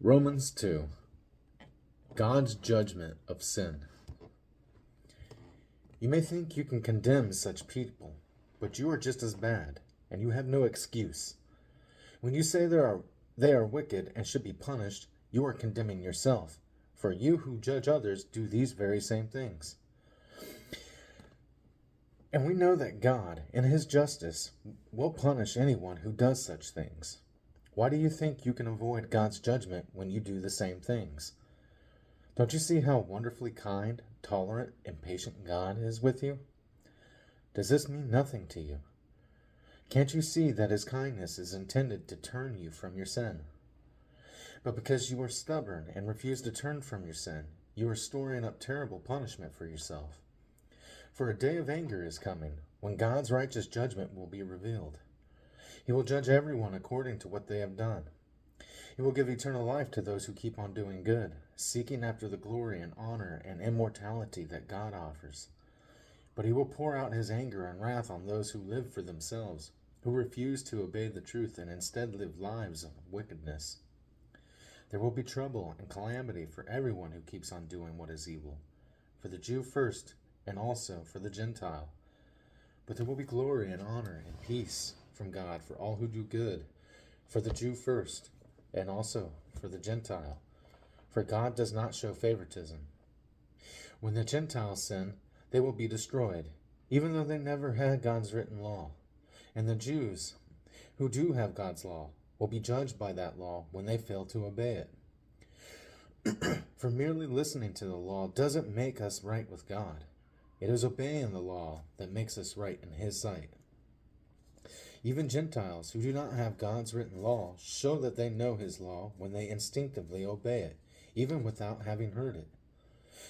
Romans 2. God's judgment of sin. You may think you can condemn such people, but you are just as bad, and you have no excuse. When you say they are wicked and should be punished, you are condemning yourself, for you who judge others do these very same things. And we know that God, in His justice, will punish anyone who does such things. Why do you think you can avoid God's judgment when you do the same things? Don't you see how wonderfully kind, tolerant, and patient God is with you? Does this mean nothing to you? Can't you see that His kindness is intended to turn you from your sin? But because you are stubborn and refuse to turn from your sin, you are storing up terrible punishment for yourself. For a day of anger is coming, when God's righteous judgment will be revealed. He will judge everyone according to what they have done. He will give eternal life to those who keep on doing good, seeking after the glory and honor and immortality that God offers. But He will pour out His anger and wrath on those who live for themselves, who refuse to obey the truth and instead live lives of wickedness. There will be trouble and calamity for everyone who keeps on doing what is evil, for the Jew first, and also for the Gentile. But there will be glory and honor and peace from God for all who do good, for the Jew first, and also for the Gentile. For God does not show favoritism. When the Gentiles sin, they will be destroyed, even though they never had God's written law. And the Jews, who do have God's law, will be judged by that law when they fail to obey it. For merely listening to the law doesn't make us right with God. It is obeying the law that makes us right in His sight. Even Gentiles who do not have God's written law show that they know His law when they instinctively obey it, even without having heard it.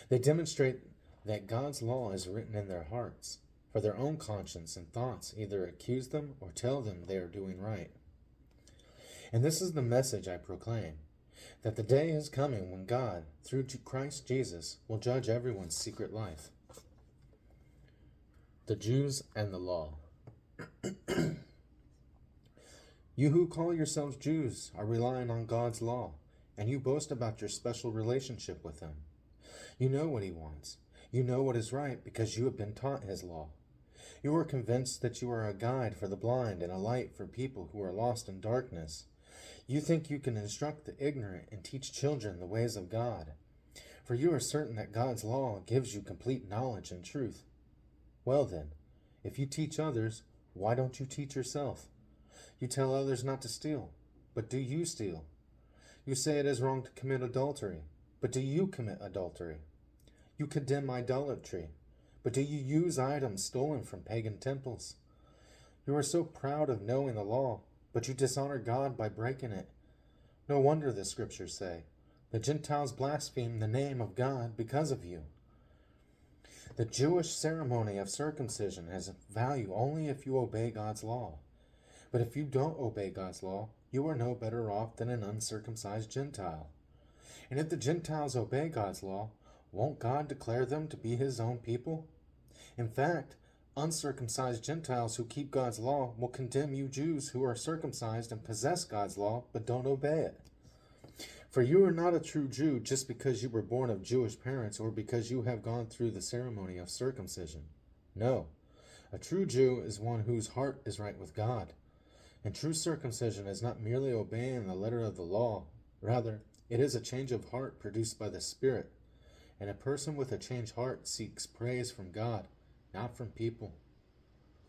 They demonstrate that God's law is written in their hearts, for their own conscience and thoughts either accuse them or tell them they are doing right. And this is the message I proclaim, that the day is coming when God, through Christ Jesus, will judge everyone's secret life. The Jews and the Law. You who call yourselves Jews are relying on God's law, and you boast about your special relationship with Him. You know what He wants. You know what is right because you have been taught His law. You are convinced that you are a guide for the blind and a light for people who are lost in darkness. You think you can instruct the ignorant and teach children the ways of God, for you are certain that God's law gives you complete knowledge and truth. Well then, if you teach others, why don't you teach yourself? You tell others not to steal, but do you steal? You say it is wrong to commit adultery, but do you commit adultery? You condemn idolatry, but do you use items stolen from pagan temples? You are so proud of knowing the law, but you dishonor God by breaking it. No wonder the scriptures say, the Gentiles blaspheme the name of God because of you. The Jewish ceremony of circumcision has value only if you obey God's law. But if you don't obey God's law, you are no better off than an uncircumcised Gentile. And if the Gentiles obey God's law, won't God declare them to be His own people? In fact, uncircumcised Gentiles who keep God's law will condemn you Jews who are circumcised and possess God's law but don't obey it. For you are not a true Jew just because you were born of Jewish parents or because you have gone through the ceremony of circumcision. No, a true Jew is one whose heart is right with God. And true circumcision is not merely obeying the letter of the law. Rather, it is a change of heart produced by the Spirit. And a person with a changed heart seeks praise from God, not from people.